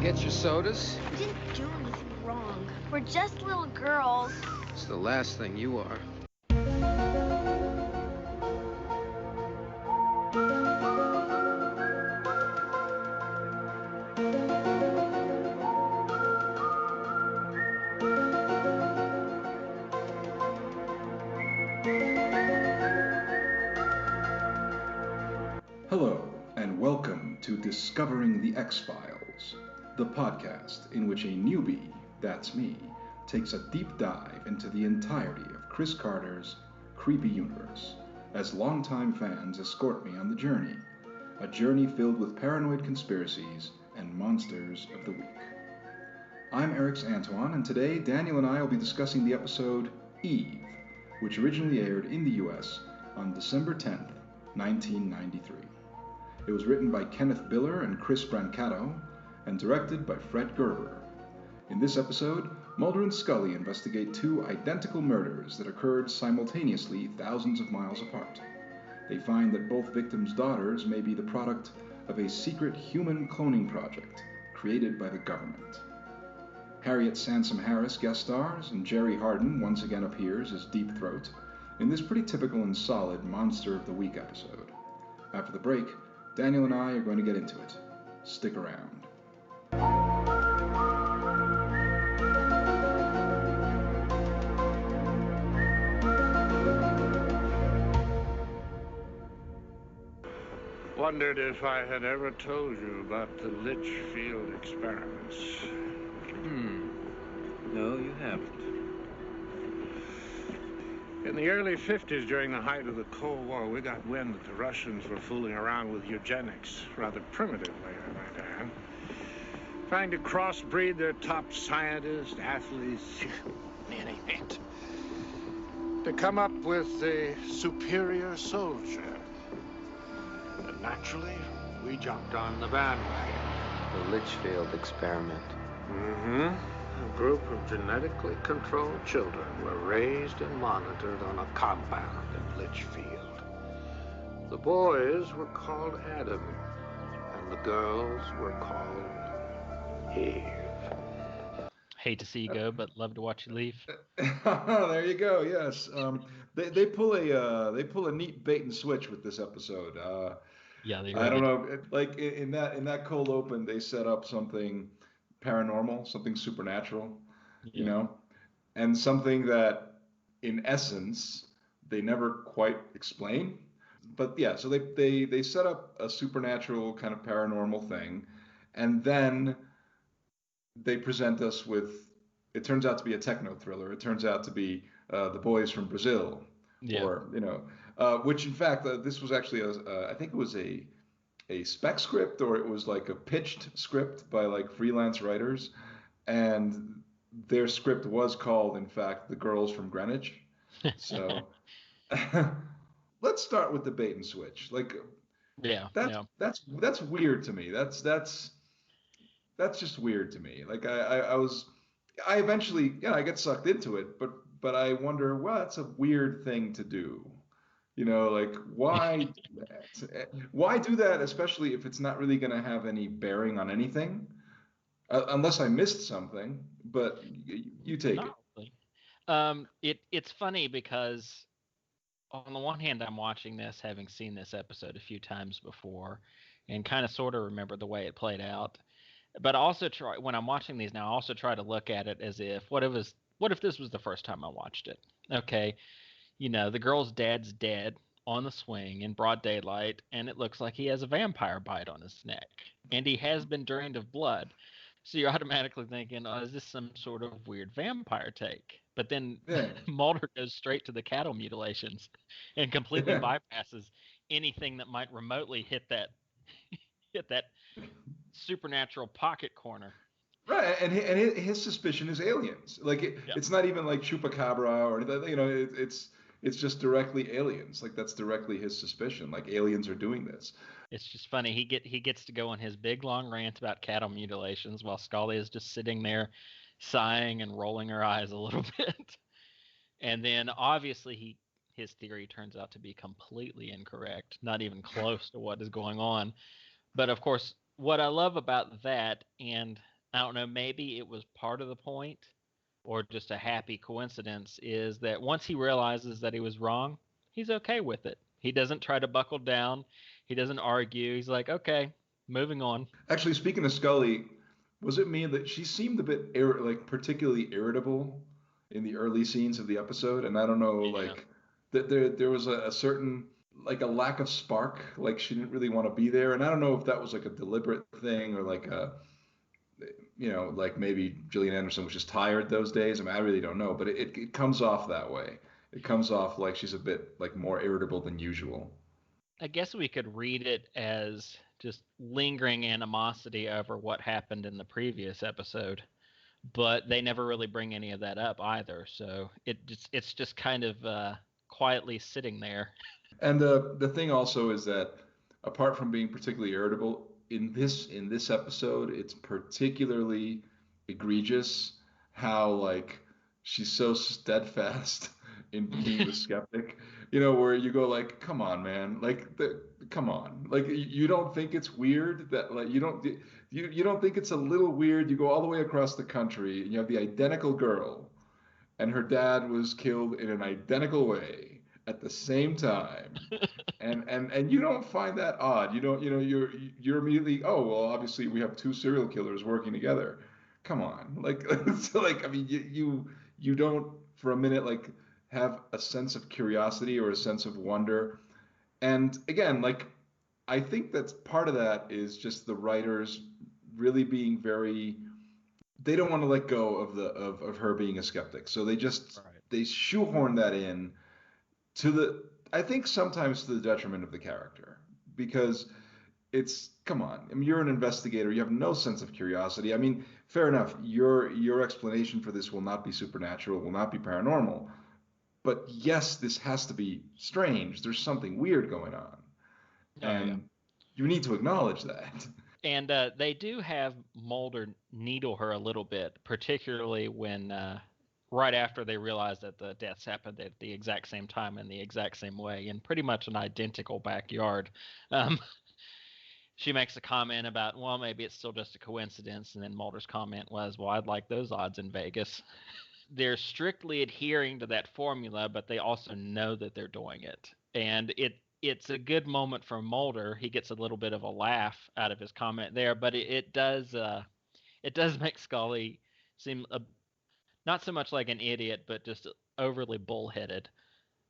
Get your sodas. We didn't do anything wrong. We're just little girls. It's the last thing you are. Hello, and welcome to Discovering the X-Files, the podcast in which a newbie, that's me, takes a deep dive into the entirety of Chris Carter's creepy universe, as longtime fans escort me on the journey, a journey filled with paranoid conspiracies and monsters of the week. I'm Erix Antoine, and today Daniel and I will be discussing the episode Eve, which originally aired in the US on December 10th, 1993. It was written by Kenneth Biller and Chris Brancato, and directed by Fred Gerber. In this episode, Mulder and Scully investigate two identical murders that occurred simultaneously thousands of miles apart. They find that both victims' daughters may be the product of a secret human cloning project created by the government. Harriet Sansom Harris guest stars, and Jerry Hardin once again appears as Deep Throat in this pretty typical and solid Monster of the Week episode. After the break, Daniel and I are going to get into it. Stick around. Wondered if I had ever told you about the Litchfield experiments. No, you haven't. In the early 50s, during the height of the Cold War, we got wind that the Russians were fooling around with eugenics, rather primitively, I might add. Trying to crossbreed their top scientists, athletes, anything, to come up with a superior soldier. And naturally, we jumped on the bandwagon. The Litchfield experiment. A group of genetically controlled children were raised and monitored on a compound in Litchfield. The boys were called Adam, and the girls were called Eve. Hate to see you go, but love to watch you leave. There you go. Yes, they pull a neat bait and switch with this episode. Yeah, they. I don't know, like in that cold open, they set up something paranormal, something supernatural, you know, and something that, in essence, they never quite explain. But yeah, so they set up a supernatural kind of paranormal thing, and then they present us with, it turns out to be a techno thriller. It turns out to be The Boys from Brazil, or which in fact this was actually I think it was a spec script, or it was like a pitched script by like freelance writers, and their script was called, in fact, The Girls from Greenwich. So let's start with the bait and switch. Like, that's weird to me. That's just weird to me. Like I eventually, I get sucked into it, but I wonder, well, that's a weird thing to do. You know, like, why do that? Why do that, especially if it's not really going to have any bearing on anything, unless I missed something. But you take it. Really. It's funny because on the one hand, I'm watching this, having seen this episode a few times before, and kind of sort of remember the way it played out. But I also when I'm watching these now, I also try to look at it as if, what if this was the first time I watched it? Okay. You know, the girl's dad's dead on the swing in broad daylight, and it looks like he has a vampire bite on his neck, and he has been drained of blood. So you're automatically thinking, oh, is this some sort of weird vampire take? But then Mulder goes straight to the cattle mutilations and completely bypasses anything that might remotely hit that supernatural pocket corner. Right, and his suspicion is aliens. Like it's not even like chupacabra or anything. You know, it's just directly aliens. Like that's directly his suspicion. Like aliens are doing this. It's just funny. He gets to go on his big long rant about cattle mutilations while Scully is just sitting there sighing and rolling her eyes a little bit. And then obviously his theory turns out to be completely incorrect, not even close to what is going on. But of course, what I love about that and I don't know, maybe it was part of the point or just a happy coincidence, is that once he realizes that he was wrong, he's okay with it. He doesn't try to buckle down. He doesn't argue. He's like, okay, moving on. Actually, speaking of Scully, was it me that she seemed a bit like particularly irritable in the early scenes of the episode? And I don't know, Yeah. like that there was a certain like a lack of spark, like she didn't really want to be there. And I don't know if that was like a deliberate thing or like a like maybe Gillian Anderson was just tired those days. I mean, I really don't know, but it comes off that way. It comes off like she's a bit like more irritable than usual. I guess we could read it as just lingering animosity over what happened in the previous episode, but they never really bring any of that up either. So it's just kind of quietly sitting there. And the thing also is that apart from being particularly irritable in this episode, it's particularly egregious how like she's so steadfast in being the skeptic. Where you go like, come on, man, like come on, like you don't think it's weird that like you don't think it's a little weird? You go all the way across the country and you have the identical girl and her dad was killed in an identical way at the same time, and you don't find that odd. You don't, you're immediately, oh well, obviously we have two serial killers working together. Come on, like so like I mean you don't for a minute like have a sense of curiosity or a sense of wonder. And again, like I think that's part of that is just the writers really being very, they don't want to let go of her being a skeptic. So Right. they shoehorn that in to the, I think sometimes to the detriment of the character, because it's, come on, I mean you're an investigator, you have no sense of curiosity. I mean, fair enough, your explanation for this will not be supernatural, will not be paranormal, but yes, this has to be strange. There's something weird going on, Oh yeah. and you need to acknowledge that. And they do have Mulder needle her a little bit, particularly when right after they realize that the deaths happened at the exact same time in the exact same way in pretty much an identical backyard. Um, she makes a comment about, well, maybe it's still just a coincidence, and then Mulder's comment was, well, I'd like those odds in Vegas. They're strictly adhering to that formula, but they also know that they're doing it. And it's a good moment for Mulder. He gets a little bit of a laugh out of his comment there, but it does make Scully seem not so much like an idiot, but just overly bullheaded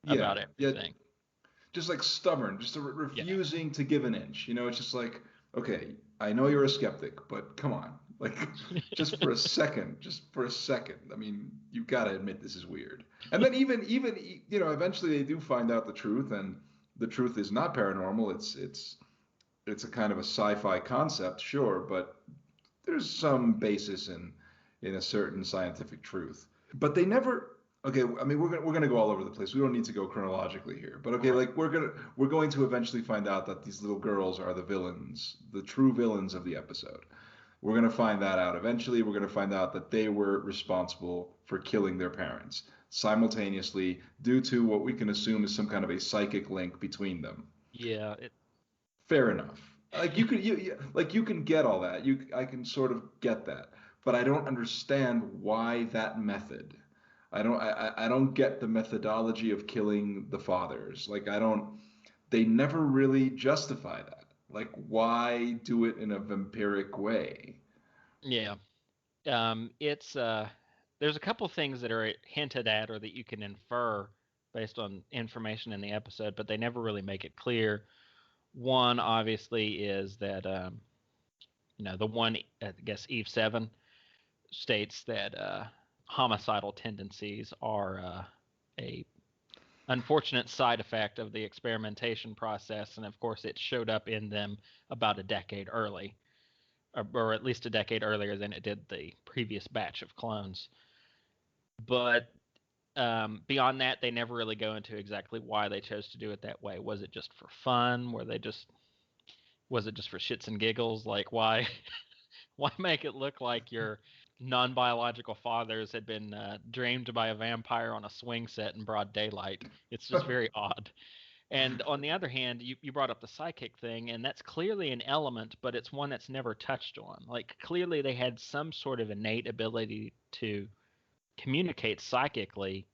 Yeah, about yeah, everything. just like stubborn, just Yeah. refusing to give an inch. It's just like, okay, I know you're a skeptic, but come on, like, just for a second. I mean, you got to admit this is weird. And then even eventually they do find out the truth, and the truth is not paranormal. It's a kind of a sci-fi concept, sure, but there's some basis in a certain scientific truth. But they never. Okay, I mean we're gonna go all over the place. We don't need to go chronologically here, but okay, Right. like we're going to eventually find out that these little girls are the villains, the true villains of the episode. We're gonna find that out eventually. We're gonna find out that they were responsible for killing their parents simultaneously due to what we can assume is some kind of a psychic link between them. Yeah. Fair enough. Like like you can get all that. I can sort of get that, but I don't understand why that method. I don't get the methodology of killing the fathers. Like I don't. They never really justify that. Like why do it in a vampiric way? Yeah. It's there's a couple things that are hinted at or that you can infer based on information in the episode, but they never really make it clear. One obviously is that the one, I guess, Eve 7 states that homicidal tendencies are a unfortunate side effect of the experimentation process, and of course it showed up in them about a decade early, or at least a decade earlier than it did the previous batch of clones. But beyond that, they never really go into exactly why they chose to do it that way. Was it just for fun? Was it just for shits and giggles? Like why why make it look like your non-biological fathers had been dreamed by a vampire on a swing set in broad daylight? It's just very odd. And on the other hand, you brought up the psychic thing, and that's clearly an element, but it's one that's never touched on. Like, clearly they had some sort of innate ability to communicate psychically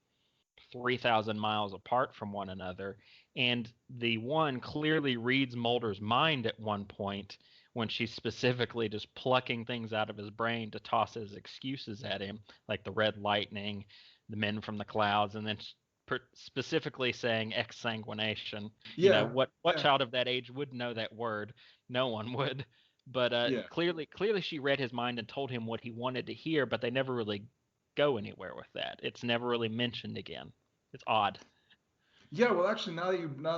3,000 miles apart from one another. And the one clearly reads Mulder's mind at one point when she's specifically just plucking things out of his brain to toss as excuses at him, like the red lightning, the men from the clouds, and then specifically saying exsanguination. You know, Yeah, what yeah, child of that age would know that word? No one would. But yeah. clearly she read his mind and told him what he wanted to hear, but they never really go anywhere with that. It's never really mentioned again. It's odd. Yeah, well, actually, now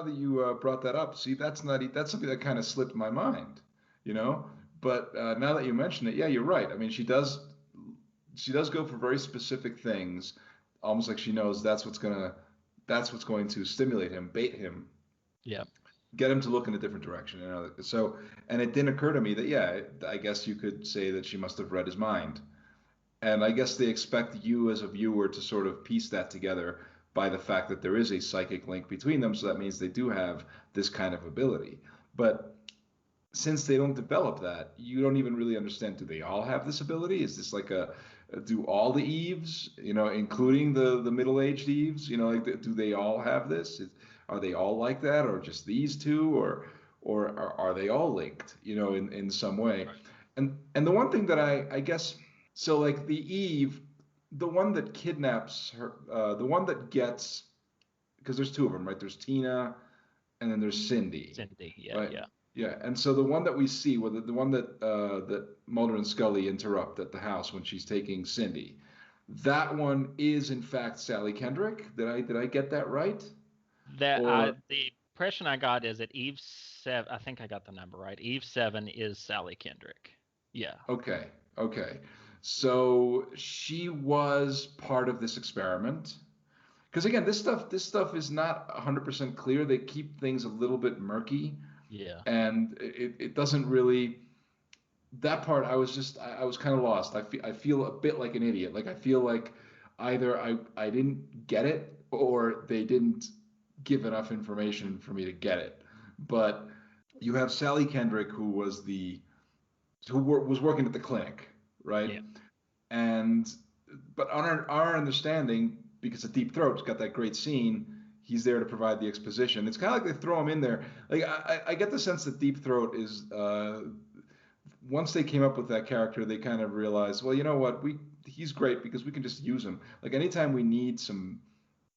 that you brought that up, see, that's something that kind of slipped my mind, you know. But now that you mention it, yeah, you're right. I mean, she does go for very specific things, almost like she knows that's what's going to stimulate him, bait him, Yeah. get him to look in a different direction. So, and it didn't occur to me that, yeah, I guess you could say that she must have read his mind. And I guess they expect you as a viewer to sort of piece that together by the fact that there is a psychic link between them. So that means they do have this kind of ability. But since they don't develop that, you don't even really understand. Do they all have this ability? Is this like do all the Eves, including the middle-aged Eves, like do they all have this? Are they all like that, or just these two, or are they all linked, in some way? Right. And the one thing that I guess, so like the Eve, the one that kidnaps her, the one that gets, because there's two of them, right? There's Tina, and then there's Cindy, Cindy. Yeah. right? Yeah. Yeah, and so the one that we see, well, the one that Mulder and Scully interrupt at the house when she's taking Cindy, that one is in fact Sally Kendrick. Did I get that right? Or The impression I got is that Eve 7. I think I got the number right. Eve 7 is Sally Kendrick. Yeah. okay, okay, so she was part of this experiment. Because again, this stuff is not 100% clear. They keep things a little bit murky, Yeah. and it doesn't really. That part I was kind of lost. I feel a bit like an idiot. Like I feel like either I didn't get it or they didn't give enough information for me to get it. But you have Sally Kendrick, who was working at the clinic, right? Yeah. And but on our understanding, because of Deep Throat's got that great scene, he's there to provide the exposition. It's kind of like they throw him in there. Like I get the sense that Deep Throat is once they came up with that character, they kind of realized, well, you know what, he's great because we can just use him. Like anytime we need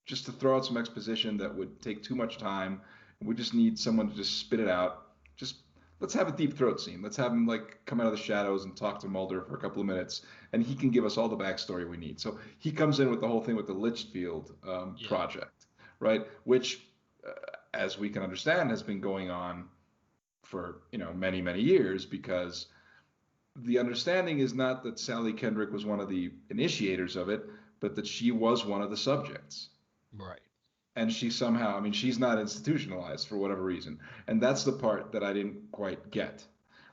just to throw out some exposition that would take too much time, and we just need someone to just spit it out. Just let's have a Deep Throat scene. Let's have him like come out of the shadows and talk to Mulder for a couple of minutes, and he can give us all the backstory we need. So he comes in with the whole thing with the Litchfield Yeah. project, right? Which, as we can understand, has been going on for many many years, because the understanding is not that Sally Kendrick was one of the initiators of it, but that she was one of the subjects. Right. And she somehow, I mean, she's not institutionalized for whatever reason. And that's the part that I didn't quite get.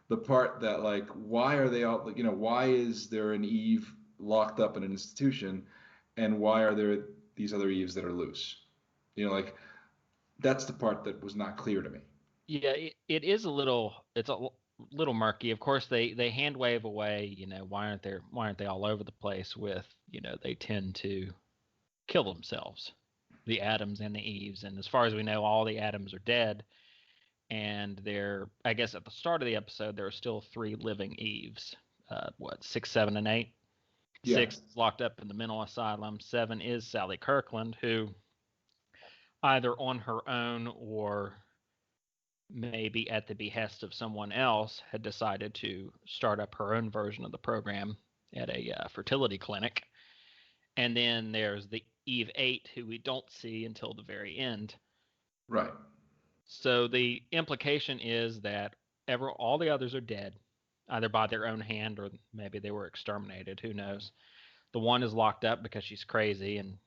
The part that, like, why are they all, why is there an Eve locked up in an institution? And why are there these other Eves that are loose? Like, that's the part that was not clear to me. Yeah. It's a little murky. Of course, they hand wave away. Why aren't they all over the place with they tend to kill themselves, the Adams and the Eves. And as far as we know, all the Adams are dead. And I guess at the start of the episode, there are still 3 living Eves. 6, 7, and 8? Yeah. 6 is locked up in the mental asylum. 7 is Sally Kirkland, who either on her own or maybe at the behest of someone else had decided to start up her own version of the program at a fertility clinic. And then there's the Eve 8, who we don't see until the very end. Right. So the implication is that all the others are dead, either by their own hand or maybe they were exterminated. Who knows? The one is locked up because she's crazy and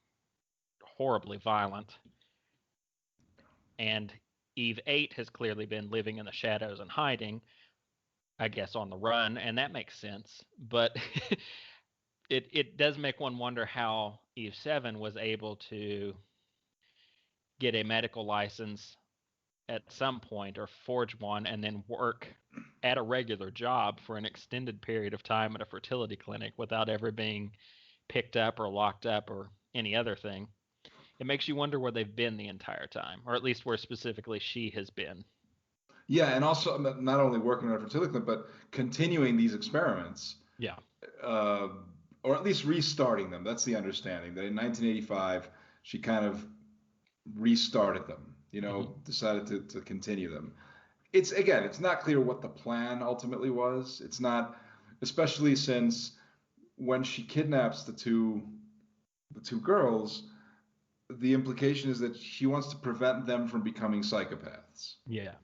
horribly violent. And Eve 8 has clearly been living in the shadows and hiding, I guess on the run, and that makes sense. But it does make one wonder how Eve 7 was able to get a medical license at some point or forge one and then work at a regular job for an extended period of time at a fertility clinic without ever being picked up or locked up or any other thing. It makes you wonder where they've been the entire time, or at least where specifically she has been. Yeah, and also not only working on a fertility clinic, but continuing these experiments, Yeah. uh, or at least restarting them. That's the understanding that in 1985 she kind of restarted them. Decided to continue them. It's not clear what the plan ultimately was. It's not, especially since when she kidnaps the two girls, the implication is that she wants to prevent them from becoming psychopaths. Yeah.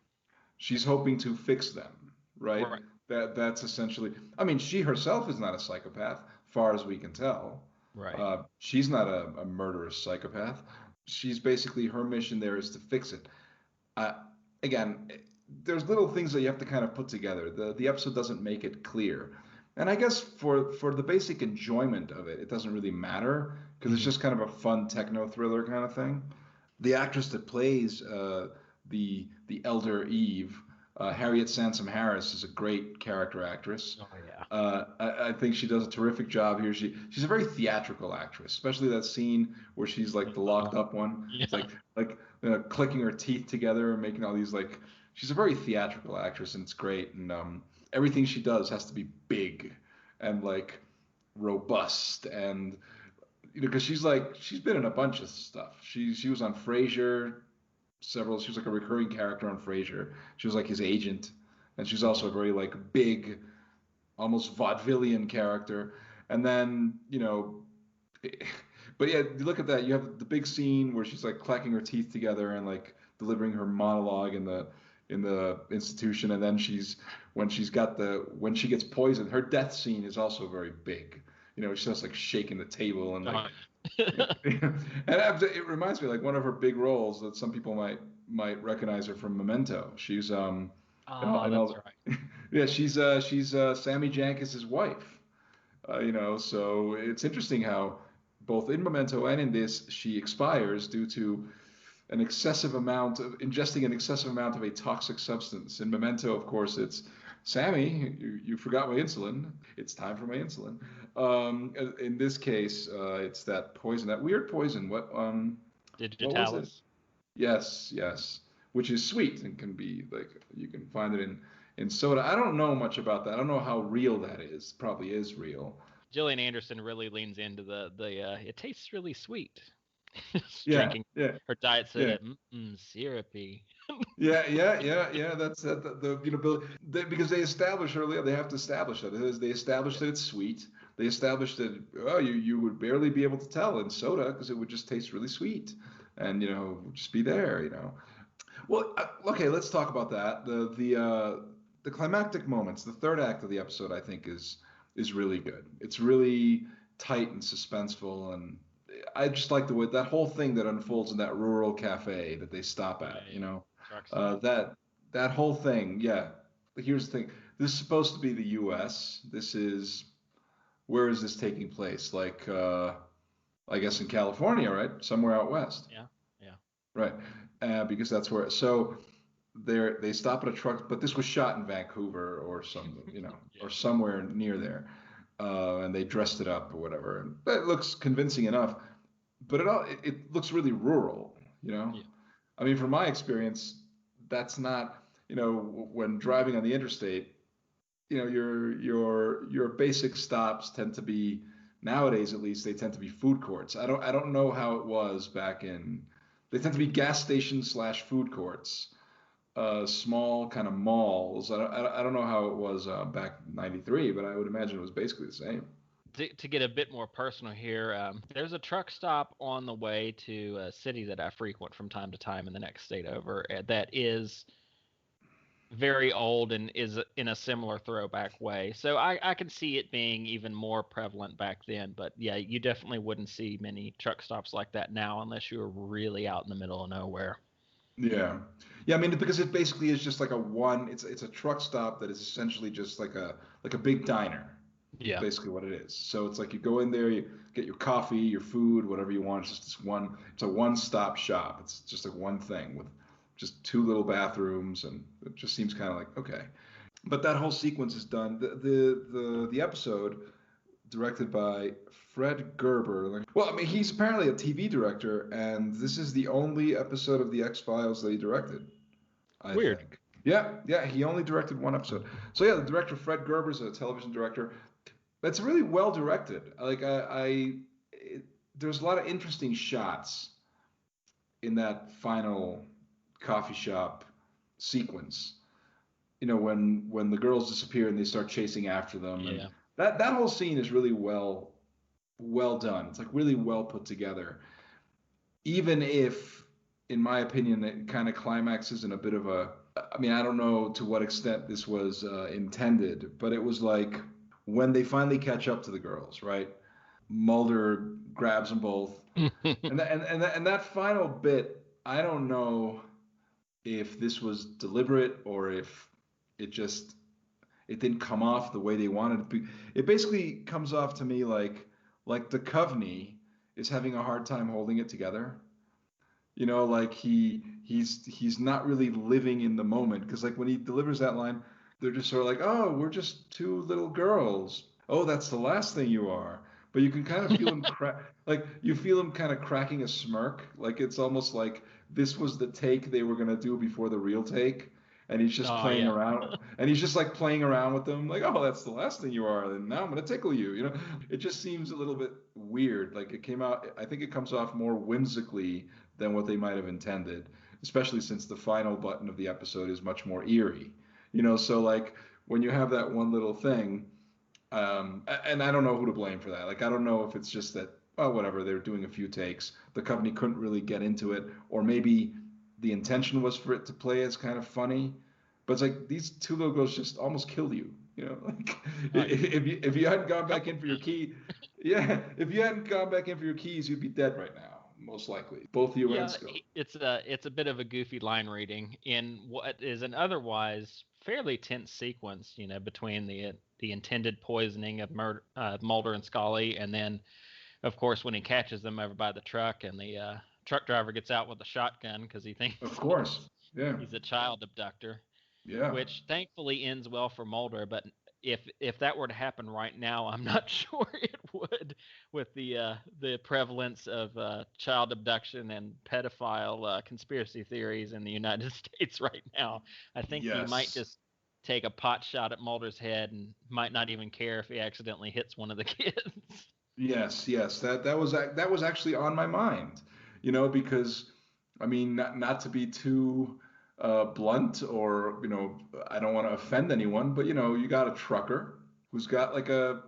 She's hoping to fix them, right? Right. That's essentially. I mean, she herself is not a psychopath, far as we can tell. Right. She's not a murderous psychopath. She's basically, her mission there is to fix it. Uh, Again, there's little things that you have to kind of put together. The episode doesn't make it clear, and I guess for the basic enjoyment of it, it doesn't really matter because it's just kind of a fun techno thriller kind of thing. The actress that plays the elder Eve, Harriet Sansom Harris, is a great character actress. Oh yeah. I think she does a terrific job here. She's a very theatrical actress, especially that scene where she's like the locked up one. Yeah. It's like clicking her teeth together and making all these like. She's a very theatrical actress, and it's great. And everything she does has to be big and like robust, and because she's been in a bunch of stuff. She was on Frasier. She was like a recurring character on Frasier. She was like his agent, and she's also a very like big, almost vaudevillian character. And then but yeah, you look at that. You have the big scene where she's like clacking her teeth together and like delivering her monologue in the institution, and then when she gets poisoned, her death scene is also very big. She's just like shaking the table and like. And it reminds me like one of her big roles that some people might recognize her from Memento. She's Oh, that's right. yeah, she's Sammy Jankis's wife. So it's interesting how both in Memento and in this she expires due to ingesting an excessive amount of a toxic substance. In Memento, of course, it's Sammy, you forgot my insulin. It's time for my insulin. In this case, it's that poison, that weird poison. What was it? Yes, which is sweet and can be like you can find it in soda. I don't know much about that. I don't know how real that is. Probably is real. Gillian Anderson really leans into the it tastes really sweet. Yeah, Drinking her diet soda, syrupy. Yeah. That's because they establish earlier. They have to establish that. They establish that it's sweet. They establish that you would barely be able to tell in soda because it would just taste really sweet, and just be there. Well, okay, let's talk about that. The climactic moments, the third act of the episode, I think is really good. It's really tight and suspenseful, and I just like the way that whole thing that unfolds in that rural cafe that they stop at. That whole thing. Yeah. Here's the thing. This is supposed to be the U.S. Where is this taking place? Like, I guess in California, right? Somewhere out west. Yeah. Right. Because that's where. So they stop at a truck, but this was shot in Vancouver or or somewhere near there, and they dressed it up or whatever, and it looks convincing enough. But it looks really rural. Yeah. I mean, from my experience, that's not. When driving on the interstate, your basic stops tend to be, nowadays at least, they tend to be food courts. I don't know how it was back in. They tend to be gas stations / food courts, small kind of malls. I don't know how it was back in '93, but I would imagine it was basically the same. To get a bit more personal here, there's a truck stop on the way to a city that I frequent from time to time in the next state over that is very old and is in a similar throwback way. So I can see it being even more prevalent back then. But yeah, you definitely wouldn't see many truck stops like that now unless you were really out in the middle of nowhere. Yeah. I mean, because it basically is just like it's a truck stop that is essentially just like a big diner. Yeah. Basically what it is. So it's like you go in there, you get your coffee, your food, whatever you want. It's just it's a one-stop shop. It's just like one thing with just two little bathrooms, and it just seems kind of like, okay. But that whole sequence is done. The episode, directed by Fred Gerber. Well, I mean, he's apparently a TV director, and this is the only episode of the X-Files that he directed, I Weird. think. Yeah, he only directed one episode. So yeah, the director Fred Gerber is a television director. That's really well directed. Like there's a lot of interesting shots in that final coffee shop sequence. You know, when the girls disappear and they start chasing after them, Yeah. and that whole scene is really well done. It's like really well put together. Even if, in my opinion, it kind of climaxes in a bit of a. I mean, I don't know to what extent this was intended, but it was like when they finally catch up to the girls, right? Mulder grabs them both, and that final bit, I don't know if this was deliberate or if it didn't come off the way they wanted it. It basically comes off to me like the Coveney is having a hard time holding it together. You know, like he's not really living in the moment, because like when he delivers that line, they're just sort of like, oh, we're just two little girls. Oh, that's the last thing you are. But you can kind of feel him you feel him kind of cracking a smirk, like it's almost like this was the take they were gonna do before the real take, and he's just playing around, and he's just like playing around with them, like, oh, that's the last thing you are, and now I'm gonna tickle you. You know, it just seems a little bit weird. Like it came out, I think it comes off more whimsically than what they might have intended, especially since the final button of the episode is much more eerie. You know, so like when you have that one little thing. And I don't know who to blame for that. Like, I don't know if it's just that, well, whatever, they were doing a few takes. The company couldn't really get into it, or maybe the intention was for it to play as kind of funny. But it's like these two little girls just almost killed you. You know, like if you hadn't gone back in for your key, if you hadn't gone back in for your keys, you'd be dead right now, most likely. Both you and Scully. It's a bit of a goofy line reading in what is an otherwise fairly tense sequence, you know, between the intended poisoning of Mulder and Scully, and then, of course, when he catches them over by the truck, and the truck driver gets out with a shotgun because he thinks, of course, he's a child abductor. Yeah. Which thankfully ends well for Mulder, but if that were to happen right now, I'm not sure it would, with the prevalence of child abduction and pedophile conspiracy theories in the United States right now. I think he might just take a pot shot at Mulder's head and might not even care if he accidentally hits one of the kids. Yes, that was actually on my mind, you know, because I mean, not to be too blunt, or, you know, I don't want to offend anyone, but, you know, you got a trucker who's got like a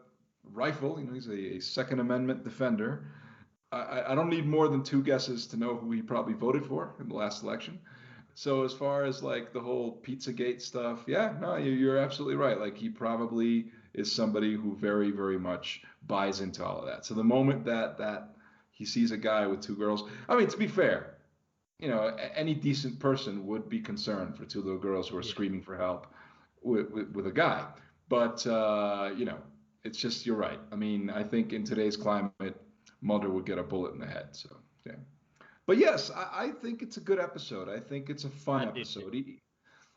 rifle, you know, he's a Second Amendment defender. I don't need more than two guesses to know who he probably voted for in the last election. So as far as like the whole Pizzagate stuff, yeah, no, you're absolutely right. Like he probably is somebody who very, very much buys into all of that. So the moment that he sees a guy with two girls, I mean, to be fair, you know, any decent person would be concerned for two little girls who are screaming for help with a guy. But, you know, it's just, you're right. I mean, I think in today's climate, Mulder would get a bullet in the head. So, yeah. But yes, I think it's a good episode. I think it's a fun episode.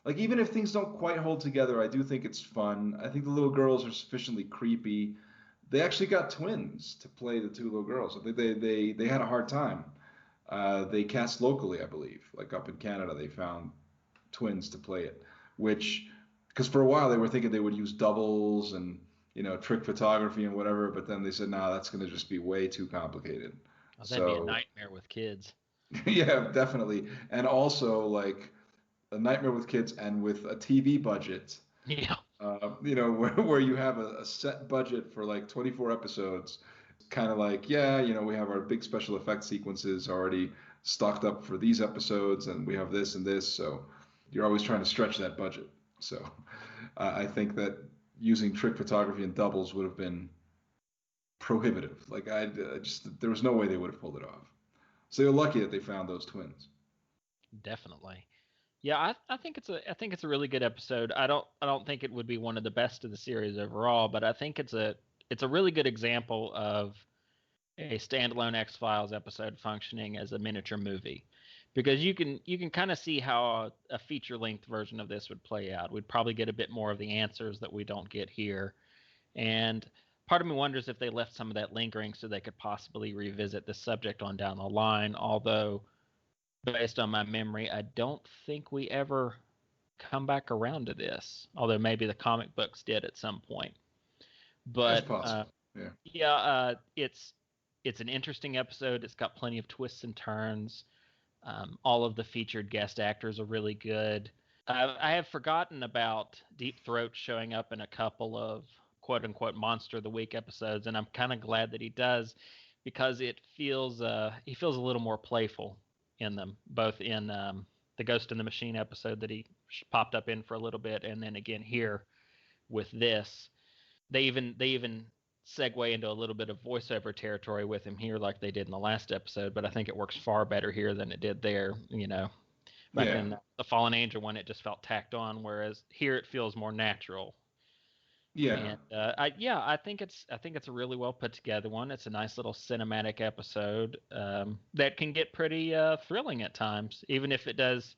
Like, even if things don't quite hold together, I do think it's fun. I think the little girls are sufficiently creepy. They actually got twins to play the two little girls. I think they had a hard time. They cast locally, I believe. Like up in Canada, they found twins to play it, which, because for a while they were thinking they would use doubles and, you know, trick photography and whatever, but then they said, nah, that's going to just be way too complicated. Oh, that'd be a nightmare with kids. Yeah, definitely. And also like a nightmare with kids and with a TV budget. Yeah. You know, where you have a set budget for like 24 episodes. Kind of like, yeah, you know, we have our big special effects sequences already stocked up for these episodes, and we have this and this, so you're always trying to stretch that budget. So I think that using trick photography and doubles would have been prohibitive. Like I just, there was no way they would have pulled it off. So you're lucky that they found those twins. Definitely. Yeah, I think it's a really good episode. I don't think it would be one of the best of the series overall, but I think it's a really good example of a standalone X-Files episode functioning as a miniature movie, because you can kind of see how a feature length version of this would play out. We'd probably get a bit more of the answers that we don't get here, and part of me wonders if they left some of that lingering so they could possibly revisit the subject on down the line. Although, based on my memory, I don't think we ever come back around to this. Although maybe the comic books did at some point. That's But possible. Yeah. yeah, it's an interesting episode. It's got plenty of twists and turns. All of the featured guest actors are really good. I have forgotten about Deep Throat showing up in a couple of quote unquote Monster of the Week episodes, and I'm kind of glad that he does, because it feels he feels a little more playful in them, both in the Ghost in the Machine episode that he popped up in for a little bit, and then again here with this. They even segue into a little bit of voiceover territory with him here, like they did in the last episode. But I think it works far better here than it did there. Back in the Fallen Angel one, it just felt tacked on, whereas here it feels more natural. Yeah. And I think it's a really well put together one. It's a nice little cinematic episode that can get pretty thrilling at times, even if it does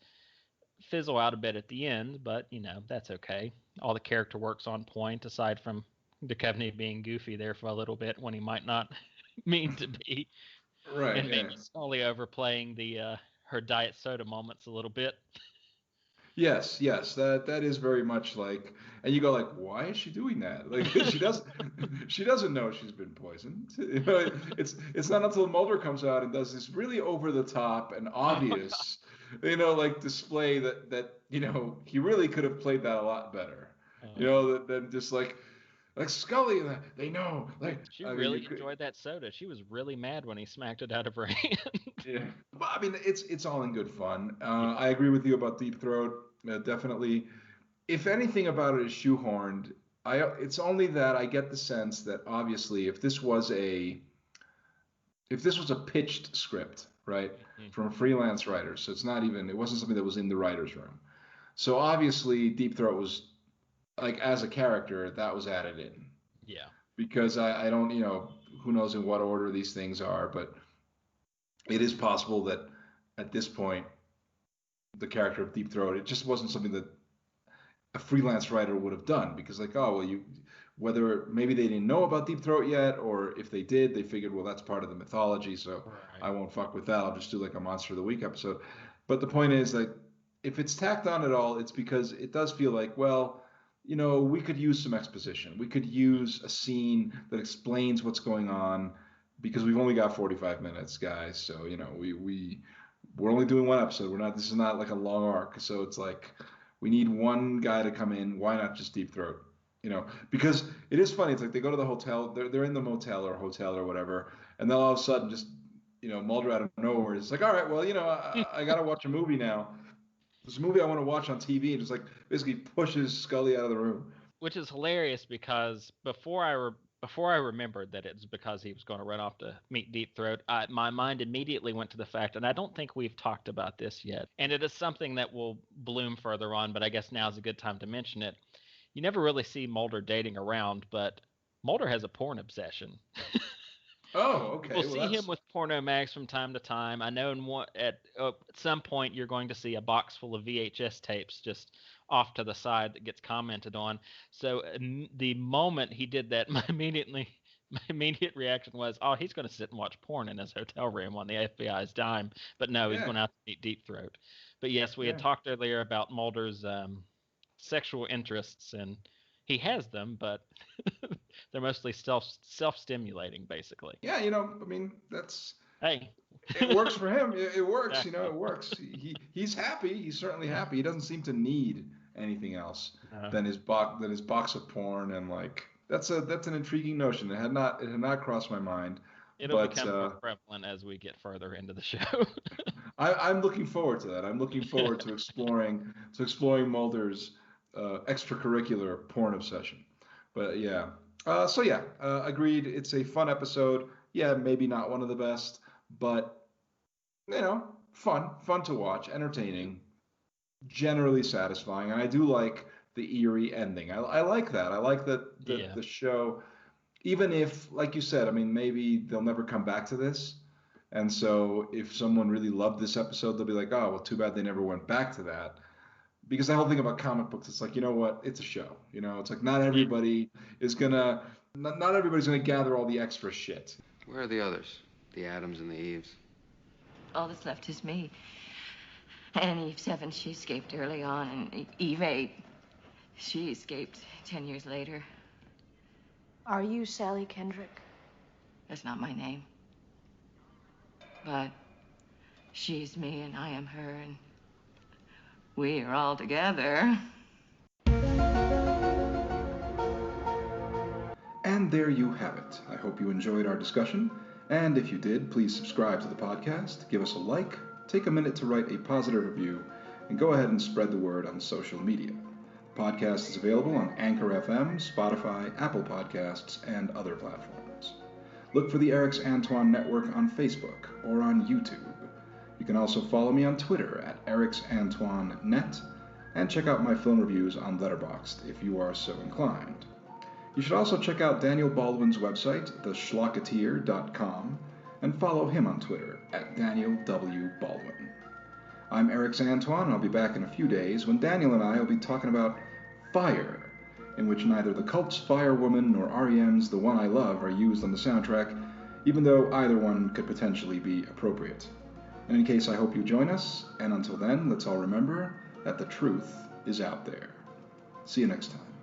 fizzle out a bit at the end. But that's okay. All the character work's on point, aside from Duchovny being goofy there for a little bit when he might not mean to be, Right. and maybe Scully overplaying the her diet soda moments a little bit. Yes, that is very much like, and you go like, why is she doing that? Like she doesn't know she's been poisoned. It's not until Mulder comes out and does this really over the top and obvious, like display that he really could have played that a lot better. Than just like Scully, they know. Like she really enjoyed that soda. She was really mad when he smacked it out of her hand. Yeah, but I mean, it's all in good fun. I agree with you about Deep Throat. Definitely, if anything about it is shoehorned, it's only that I get the sense that obviously, if this was a pitched script, right, from freelance writers, so it wasn't something that was in the writers' room. So obviously, Deep Throat was like, as a character, that was added in. Yeah. Because I don't, who knows in what order these things are, but it is possible that at this point, the character of Deep Throat, it just wasn't something that a freelance writer would have done, because whether maybe they didn't know about Deep Throat yet, or if they did, they figured, well, that's part of the mythology, so I won't fuck with that. I'll just do like a Monster of the Week episode. But the point is, like, if it's tacked on at all, it's because it does feel like, well, we could use some exposition. We could use a scene that explains what's going on, because we've only got 45 minutes, guys. So, we're only doing one episode. This is not like a long arc. So it's like, we need one guy to come in. Why not just Deep Throat? Because it is funny. It's like they go to the hotel. They're in the motel or hotel or whatever. And then all of a sudden, just, Mulder out of nowhere is like, all right, well, I got to watch a movie now. This movie I want to watch on TV, and just like basically pushes Scully out of the room. Which is hilarious, because before I remembered that it's because he was going to run off to meet Deep Throat, my mind immediately went to the fact, and I don't think we've talked about this yet, and it is something that will bloom further on, but I guess now is a good time to mention it. You never really see Mulder dating around, but Mulder has a porn obsession. Oh, okay. We'll see him with porno mags from time to time. I know at some point you're going to see a box full of VHS tapes just off to the side that gets commented on. So the moment he did that, my immediate reaction was, oh, he's going to sit and watch porn in his hotel room on the FBI's dime. But no, he's going out to meet Deep Throat. But yes, we had talked earlier about Mulder's sexual interests, and he has them, but they're mostly self-stimulating, basically. Yeah, I mean, that's... Hey. It works for him. It works, it works. He's happy. He's certainly happy. He doesn't seem to need anything else than his box of porn, and like that's an intriguing notion. It had not crossed my mind. It'll become more prevalent as we get further into the show. I'm looking forward to that. I'm looking forward to exploring Mulder's extracurricular porn obsession. But yeah. Agreed. It's a fun episode. Yeah, maybe not one of the best, but fun to watch, entertaining, generally satisfying, and I do like the eerie ending. I like that. I like that the show, even if, like you said, I mean, maybe they'll never come back to this, And so if someone really loved this episode, they'll be like, oh, well, too bad they never went back to that. Because the whole thing about comic books, it's like, you know what? It's a show. You know, it's like not everybody is gonna, not everybody's gonna gather all the extra shit. Where are the others? The Adams and the Eves? All that's left is me. And Eve 7, she escaped early on, and Eve 8, she escaped 10 years later. Are you Sally Kendrick? That's not my name. But she's me and I am her, and we are all together. And there you have it. I hope you enjoyed our discussion. And if you did, please subscribe to the podcast, give us a like, take a minute to write a positive review, and go ahead and spread the word on social media. The podcast is available on Anchor FM, Spotify, Apple Podcasts, and other platforms. Look for the Erix Antoine Network on Facebook or on YouTube. You can also follow me on Twitter at ErixAntoineNet, and check out my film reviews on Letterboxd if you are so inclined. You should also check out Daniel Baldwin's website, theschlocketeer.com, and follow him on Twitter at Daniel W. Baldwin. I'm Erix Antoine, and I'll be back in a few days when Daniel and I will be talking about Fire, in which neither the Cult's Firewoman nor REM's The One I Love are used on the soundtrack, even though either one could potentially be appropriate. In any case, I hope you join us, and until then, let's all remember that the truth is out there. See you next time.